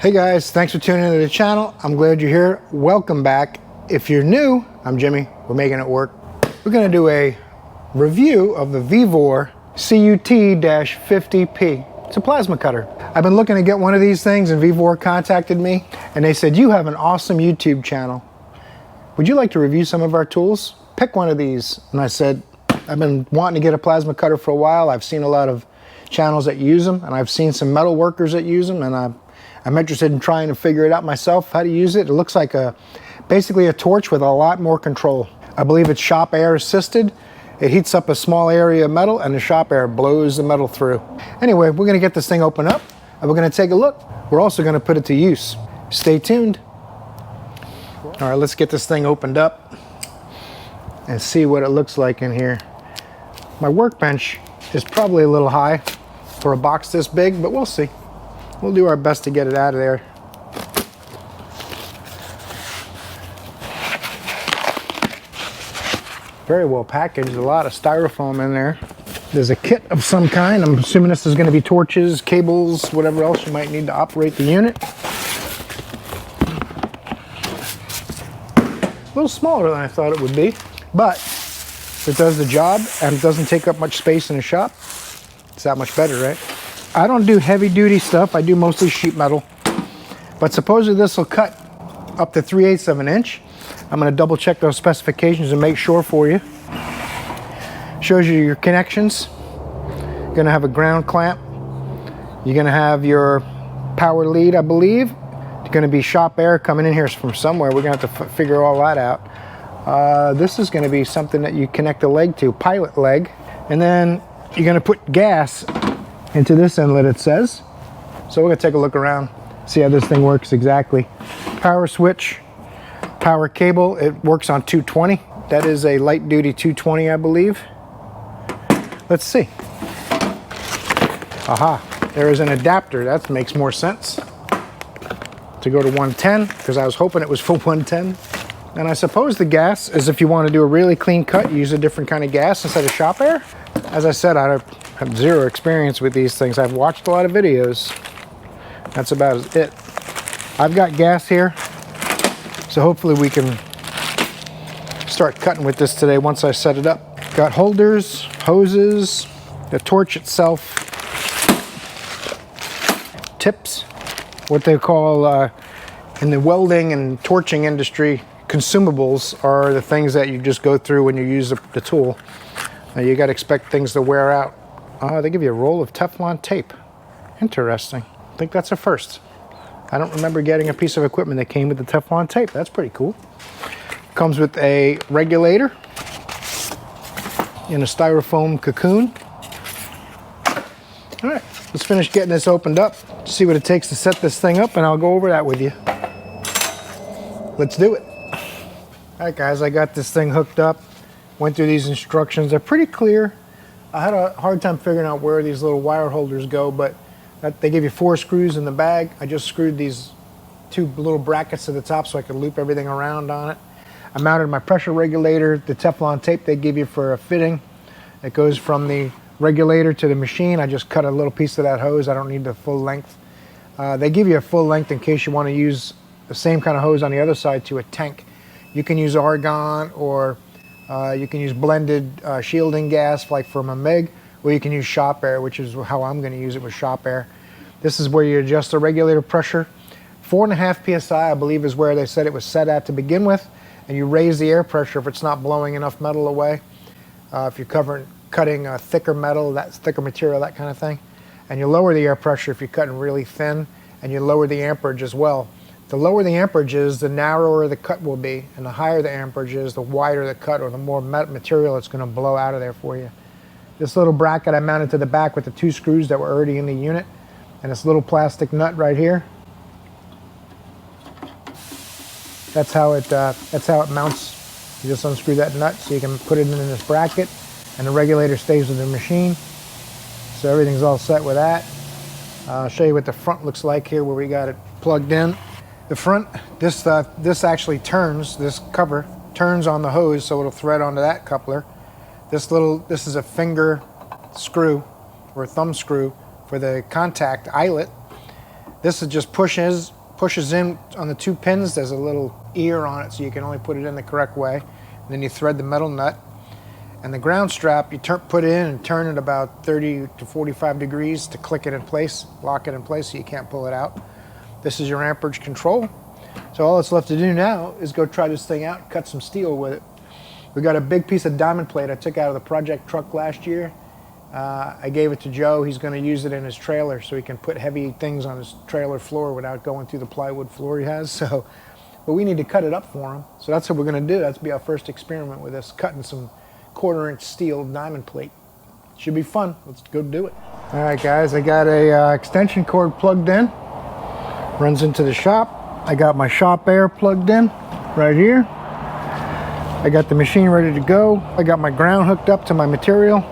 Hey guys, thanks for tuning into the channel. I'm glad you're here. Welcome back. If you're new, I'm Jimmy. We're making it work. We're going to do a review of the VEVOR CUT50P. It's a plasma cutter. I've been looking to get one of these things, and VEVOR contacted me and they said, you have an awesome YouTube channel. Would you like to review some of our tools? Pick one of these. And I said, I've been wanting to get a plasma cutter for a while. I've seen a lot of channels that use them, and I've seen some metal workers that use them, and I'm interested in trying to figure it out myself, how to use it. It looks like basically a torch with a lot more control. I believe it's shop air assisted. It heats up a small area of metal and the shop air blows the metal through. Anyway, we're gonna get this thing open up and we're gonna take a look. We're also gonna put it to use. Stay tuned. All right, let's get this thing opened up and see what it looks like in here. My workbench is probably a little high for a box this big, but we'll see. We'll do our best to get it out of there. Very well packaged, a lot of styrofoam in there. There's a kit of some kind. I'm assuming this is going to be torches, cables, whatever else you might need to operate the unit. A little smaller than I thought it would be, but it does the job and it doesn't take up much space in the shop. It's that much better, right? I don't do heavy duty stuff. I do mostly sheet metal, but supposedly this will cut up to 3/8 of an inch. I'm going to double check those specifications and make sure for you. Shows you your connections. You're going to have a ground clamp. You're going to have your power lead, I believe. It's going to be shop air coming in here from somewhere. We're going to have to figure all that out. This is going to be something that you connect the leg to, pilot leg, and then you're going to put gas into this inlet, it says. So we're going to take a look around, see how this thing works exactly. Power switch, power cable. It works on 220. That is a light duty 220, I believe. Let's see. Aha, there is an adapter. That makes more sense to go to 110, because I was hoping it was for 110. And I suppose the gas is if you want to do a really clean cut, use a different kind of gas instead of shop air. As I said, I have zero experience with these things. I've watched a lot of videos. That's about it. I've got gas here, so hopefully we can start cutting with this today once I set it up. Got holders, hoses, the torch itself, tips, what they call in the welding and torching industry, consumables are the things that you just go through when you use the tool. Now you got to expect things to wear out. They give you a roll of Teflon tape. Interesting. I think that's a first. I don't remember getting a piece of equipment that came with the Teflon tape. That's pretty cool. Comes with a regulator in a styrofoam cocoon. All right, let's finish getting this opened up, see what it takes to set this thing up, and I'll go over that with you. Let's do it. All right, guys, I got this thing hooked up. Went through these instructions. They're pretty clear. I had a hard time figuring out where these little wire holders go, but they give you 4 screws in the bag. I just screwed these 2 little brackets to the top so I could loop everything around on it. I mounted my pressure regulator, the Teflon tape they give you for a fitting. It goes from the regulator to the machine. I just cut a little piece of that hose. I don't need the full length. They give you a full length in case you want to use the same kind of hose on the other side to a tank. You can use argon, or you can use blended shielding gas like from a MIG, or you can use shop air, which is how I'm going to use it with shop air. This is where you adjust the regulator pressure. 4.5 psi, I believe, is where they said it was set at to begin with, and you raise the air pressure if it's not blowing enough metal away. If you're cutting thicker metal, that's thicker material, that kind of thing. And you lower the air pressure if you're cutting really thin, and you lower the amperage as well. The lower the amperage is, the narrower the cut will be, and the higher the amperage is, the wider the cut, or the more material it's going to blow out of there for you. This little bracket I mounted to the back with the 2 screws that were already in the unit, and this little plastic nut right here. That's how it mounts. You just unscrew that nut so you can put it in this bracket, and the regulator stays with the machine. So everything's all set with that. I'll show you what the front looks like here, where we got it plugged in. The front, this actually turns, this cover turns on the hose, so it'll thread onto that coupler. This is a finger screw or a thumb screw for the contact eyelet. This is just pushes in on the 2 pins. There's a little ear on it, so you can only put it in the correct way. And then you thread the metal nut. And the ground strap, you put it in and turn it about 30 to 45 degrees to click it in place, lock it in place so you can't pull it out. This is your amperage control. So all that's left to do now is go try this thing out, cut some steel with it. We got a big piece of diamond plate I took out of the project truck last year. I gave it to Joe. He's going to use it in his trailer so he can put heavy things on his trailer floor without going through the plywood floor he has. So, but we need to cut it up for him. So that's what we're going to do. That's be our first experiment with this, cutting some 1/4-inch steel diamond plate. Should be fun. Let's go do it. All right, guys, I got a extension cord plugged in. Runs into the shop. I got my shop air plugged in right here. I got the machine ready to go. I got my ground hooked up to my material.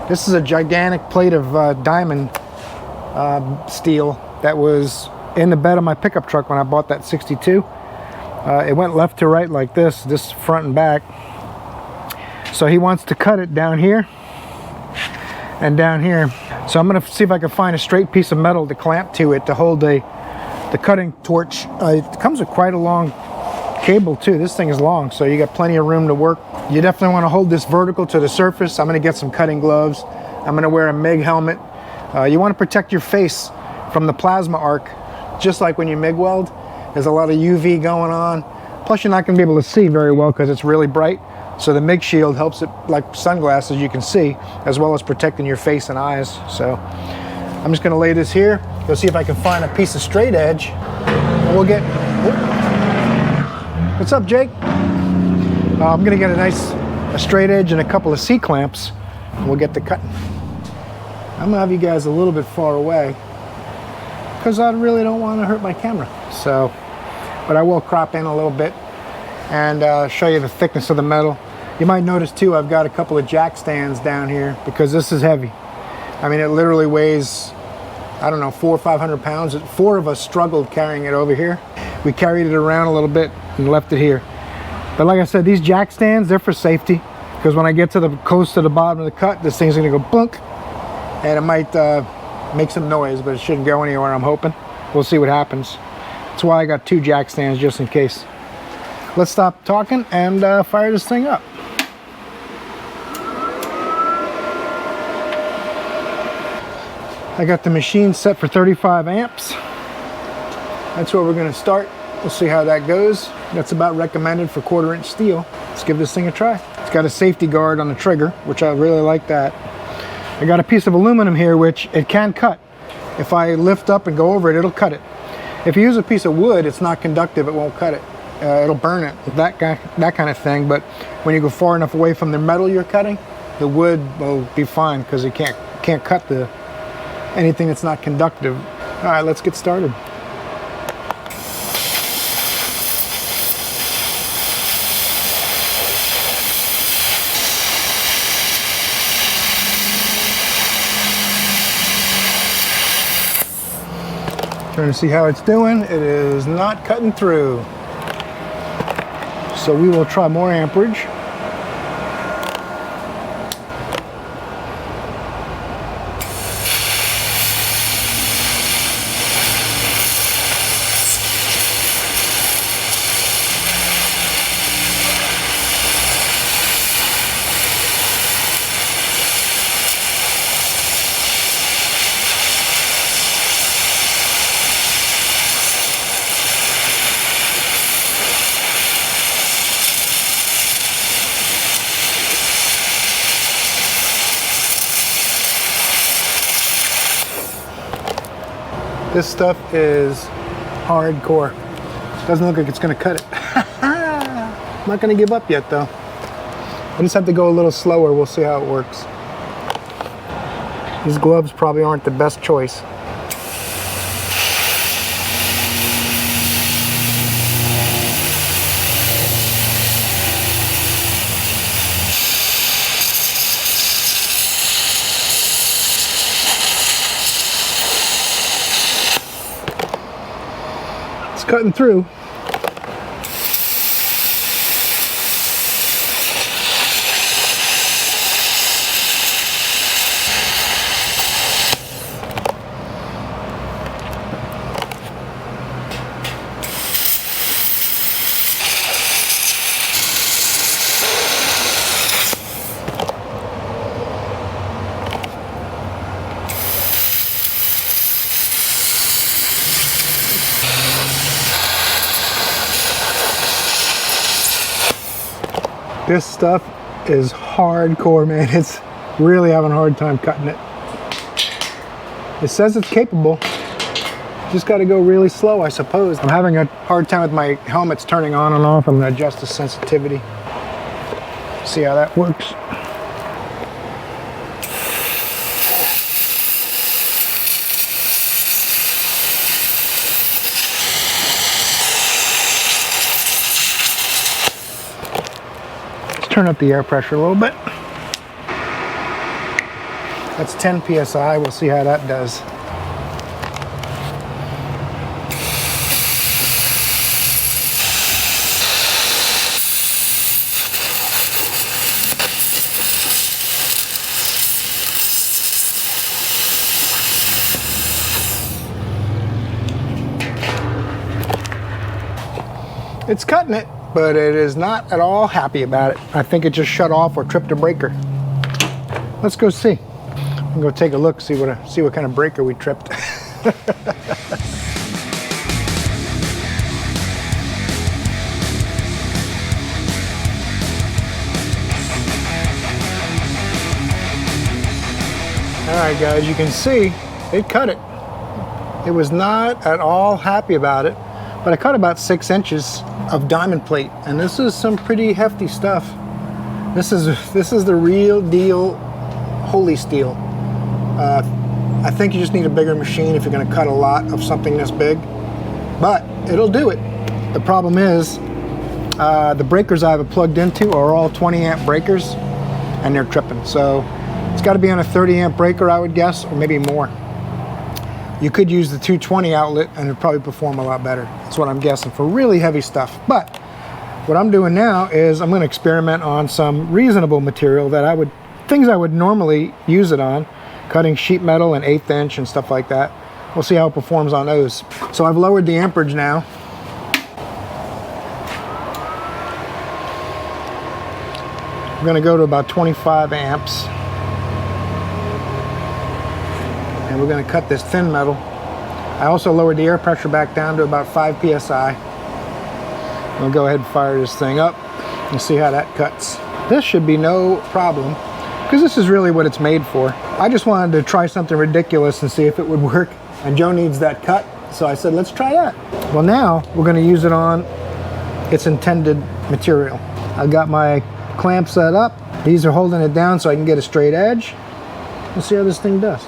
This is a gigantic plate of diamond steel that was in the bed of my pickup truck when I bought that 62. It went left to right like this front and back. So he wants to cut it down here and down here. So I'm gonna see if I can find a straight piece of metal to clamp to it to hold the cutting torch. It comes with quite a long cable too. This thing is long, so you got plenty of room to work. You definitely want to hold this vertical to the surface. I'm going to get some cutting gloves. I'm going to wear a MIG helmet. You want to protect your face from the plasma arc, just like when you MIG weld. There's a lot of UV going on. Plus you're not going to be able to see very well because it's really bright. So the MIG shield helps it, like sunglasses, you can see, as well as protecting your face and eyes. So I'm just going to lay this here. Go see if I can find a piece of straight edge. And we'll get... What's up, Jake? I'm gonna get a straight edge and a couple of C-clamps, and we'll get the cutting. I'm gonna have you guys a little bit far away because I really don't want to hurt my camera. So, but I will crop in a little bit and show you the thickness of the metal. You might notice too, I've got a couple of jack stands down here because this is heavy. I mean, it literally weighs, I don't know, 400 or 500 pounds. 4 of us struggled carrying it over here. We carried it around a little bit and left it here. But like I said, these jack stands, they're for safety, because when I get to the close to the bottom of the cut, this thing's gonna go bunk, and it might make some noise, but it shouldn't go anywhere, I'm hoping. We'll see what happens. That's why I got 2 jack stands, just in case. Let's stop talking and fire this thing up. I got the machine set for 35 amps. That's where we're going to start. We'll see how that goes. That's about recommended for 1/4-inch steel. Let's give this thing a try. It's got a safety guard on the trigger, which I really like that. I got a piece of aluminum here, which it can cut. If I lift up and go over it, it'll cut it. If you use a piece of wood, it's not conductive, it won't cut it. It'll burn it, that kind of thing. But when you go far enough away from the metal you're cutting, the wood will be fine because it can't cut anything that's not conductive. All right, let's get started. Trying to see how it's doing. It is not cutting through. So we will try more amperage. This stuff is hardcore. Doesn't look like it's gonna cut it. I'm not gonna give up yet though. I just have to go a little slower. We'll see how it works. These gloves probably aren't the best choice. Cutting through. This stuff is hardcore, man. It's really having a hard time cutting it. It says it's capable. Just got to go really slow, I suppose. I'm having a hard time with my helmets turning on and off. I'm going to adjust the sensitivity. See how that works. Turn up the air pressure a little bit. That's 10 psi. We'll see how that does. It's cutting it, but it is not at all happy about it. I think it just shut off or tripped a breaker. Let's go see. I'm gonna go take a look, see what kind of breaker we tripped. All right, guys, you can see it cut it. It was not at all happy about it, but I cut about 6 inches of diamond plate, and this is some pretty hefty stuff. This is the real deal holy steel. I think you just need a bigger machine if you're going to cut a lot of something this big, but it'll do it. The problem is the breakers I have it plugged into are all 20 amp breakers, and they're tripping. So it's got to be on a 30 amp breaker, I would guess, or maybe more. You could use the 220 outlet and it'd probably perform a lot better. That's what I'm guessing for really heavy stuff. But what I'm doing now is I'm going to experiment on some reasonable material that things I would normally use it on, cutting sheet metal and 1/8 inch and stuff like that. We'll see how it performs on those. So I've lowered the amperage now. I'm going to go to about 25 amps. And we're going to cut this thin metal. I also lowered the air pressure back down to about 5 psi. I'll go ahead and fire this thing up and see how that cuts. This should be no problem, because this is really what it's made for. I just wanted to try something ridiculous and see if it would work, and Joe needs that cut, so I said let's try that. Well, now we're going to use it on its intended material. I've got my clamp set up. These are holding it down so I can get a straight edge. Let's see how this thing does.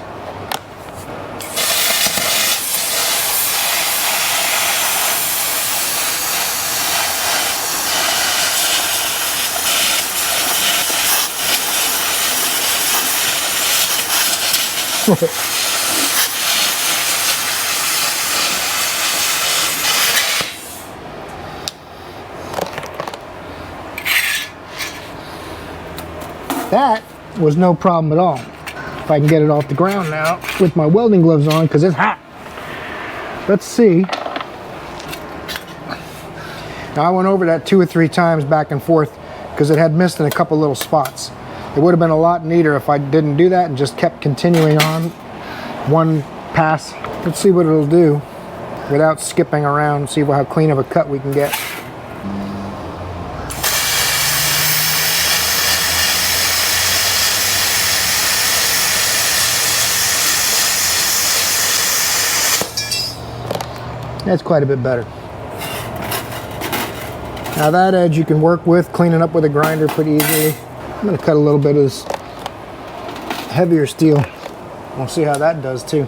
That was no problem at all. If I can get it off the ground now with my welding gloves on, because it's hot. Let's see. Now I went over that 2 or 3 times back and forth because it had missed in a couple little spots. It would have been a lot neater if I didn't do that and just kept continuing on one pass. Let's see what it'll do without skipping around, see how clean of a cut we can get. That's quite a bit better. Now that edge you can work with, cleaning up with a grinder pretty easily. I'm going to cut a little bit of this heavier steel. We'll see how that does too.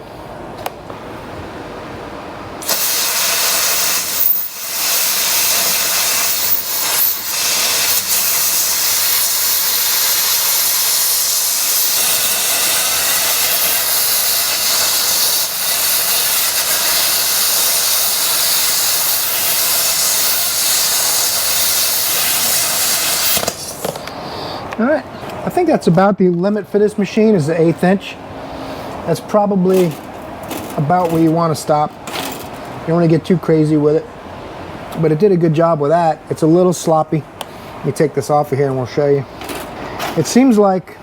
All right, I think that's about the limit for this machine is the 1/8 inch. That's probably about where you want to stop. You don't want to get too crazy with it, but it did a good job with that. It's a little sloppy. Let me take this off of here and we'll show you. It seems like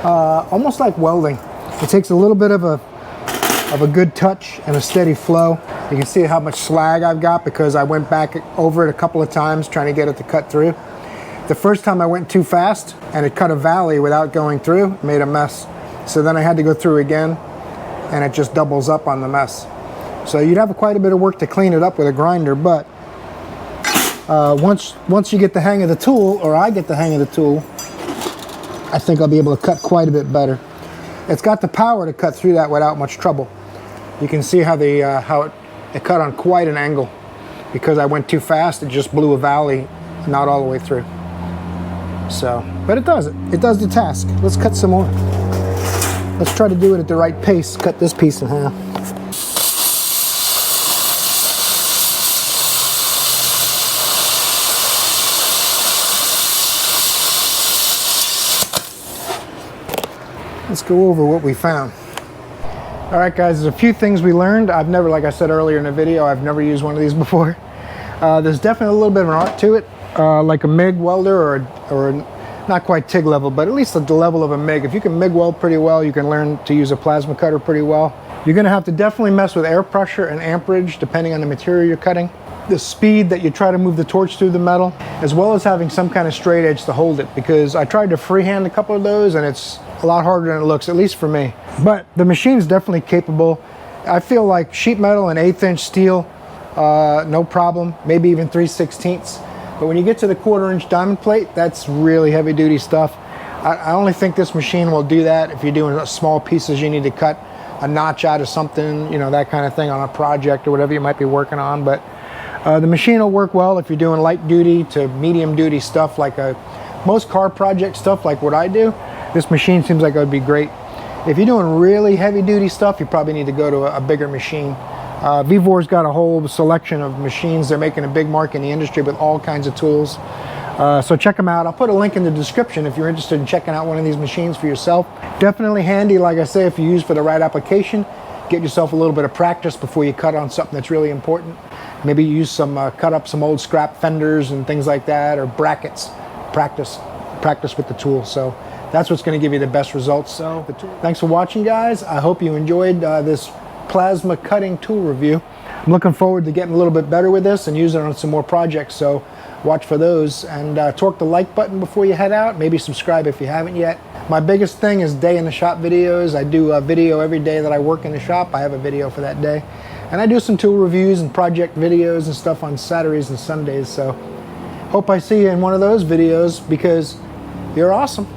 almost like welding. It takes a little bit of a good touch and a steady flow. You can see how much slag I've got because I went back over it a couple of times trying to get it to cut through. The first time I went too fast and it cut a valley without going through, made a mess. So then I had to go through again, and it just doubles up on the mess. So you'd have quite a bit of work to clean it up with a grinder, but once you get the hang of the tool, or I get the hang of the tool, I think I'll be able to cut quite a bit better. It's got the power to cut through that without much trouble. You can see how it cut on quite an angle. Because I went too fast, it just blew a valley, not all the way through. So, but it does it. It does the task. Let's cut some more. Let's try to do it at the right pace. Cut this piece in half. Let's go over what we found. All right, guys, there's a few things we learned. I've never, like I said earlier in the video, I've never used one of these before. There's definitely a little bit of an art to it, like a MIG welder or not quite TIG level, but at least at the level of a MIG. If you can MIG weld pretty well, you can learn to use a plasma cutter pretty well. You're gonna have to definitely mess with air pressure and amperage depending on the material you're cutting. The speed that you try to move the torch through the metal, as well as having some kind of straight edge to hold it, because I tried to freehand a couple of those and it's a lot harder than it looks, at least for me. But the machine's definitely capable. I feel like sheet metal and 1/8 inch steel, no problem, maybe even 3/16. But when you get to the 1/4 inch diamond plate, that's really heavy duty stuff. I only think this machine will do that if you're doing small pieces you need to cut a notch out of something, you know, that kind of thing on a project or whatever you might be working on. But the machine will work well if you're doing light duty to medium duty stuff, like most car project stuff like what I do. This machine seems like it would be great. If you're doing really heavy duty stuff, you probably need to go to a bigger machine. VEVOR's got a whole selection of machines. They're making a big mark in the industry with all kinds of tools. So check them out. I'll put a link in the description if you're interested in checking out one of these machines for yourself. Definitely handy, like I say, if you use for the right application. Get yourself a little bit of practice before you cut on something that's really important. Maybe use some, cut up some old scrap fenders and things like that, or brackets. Practice with the tool. So that's what's going to give you the best results. So thanks for watching, guys. I hope you enjoyed this plasma cutting tool review. I'm looking forward to getting a little bit better with this and using it on some more projects. So watch for those, and torque the like button before you head out. Maybe subscribe if you haven't yet. My biggest thing is day in the shop videos. I do a video every day that I work in the shop. I have a video for that day. And I do some tool reviews and project videos and stuff on Saturdays and Sundays. So hope I see you in one of those videos, because you're awesome.